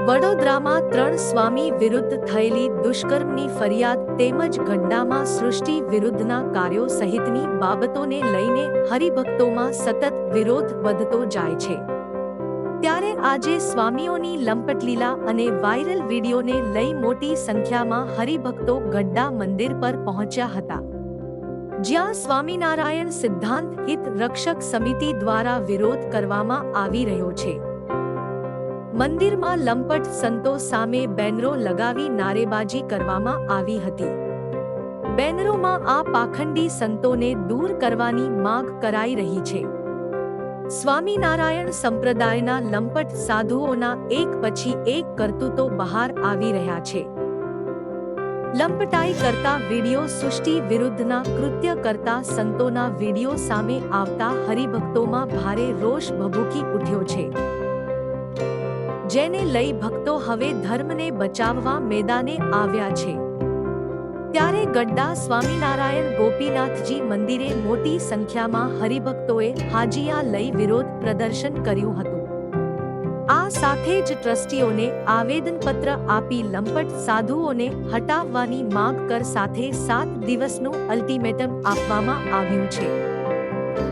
વડોદરામાં 3 સ્વામી વિરુદ્ધ થયેલી દુષ્કર્મની ફરિયાદ તેમજ ગઢડામાં સૃષ્ટિ વિરુદ્ધના કાર્યો સહિતની બાબતોને લઈને હરિભક્તોમાં સતત વિરોધ વધતો જાય છે. ત્યારે આજે સ્વામીઓની લંપટલીલા અને વાયરલ વિડીયોને લઈ મોટી સંખ્યામાં હરિભક્તો ગઢડા મંદિર પર પહોંચ્યા હતા, જ્યાં સ્વામિનારાયણ સિદ્ધાંત હિત રક્ષક સમિતિ દ્વારા વિરોધ કરવામાં આવી રહ્યો છે. મંદિરમાં લંપટ સંતો સામે બેનરો લગાવી નારેબાજી કરવામાં આવી હતી. બેનરોમાં આ પાખંડી સંતોને દૂર કરવાની માંગ કરાઈ રહી છે. સ્વામિનારાયણ સંપ્રદાયના લંપટ સાધુઓના એક પછી એક કરતૂતો બહાર આવી રહ્યા છે. લંપટાઈ કરતા વિડીયો સૃષ્ટિ વિરુદ્ધના કૃત્ય કરતા સંતોના વિડીયો સામે આવતા હરિભક્તોમાં ભારે રોષ ભભૂકી ઉઠ્યો છે, જેને લઈ ભક્તો હવે ધર્મને બચાવવા મેદાને આવ્યા છે. ત્યારે ગઢડા સ્વામિનારાયણ ગોપીનાથજી મંદિરે મોટી સંખ્યામાં હરિભક્તોએ હાજિયા લઈ વિરોધ પ્રદર્શન કર્યું હતું. આ સાથે જ ટ્રસ્ટીઓને આવેદનપત્ર આપી લંપટ સાધુઓને હટાવવાની માંગ કર સાથે 7 દિવસનું અલ્ટિમેટમ આપવામાં આવ્યું છે.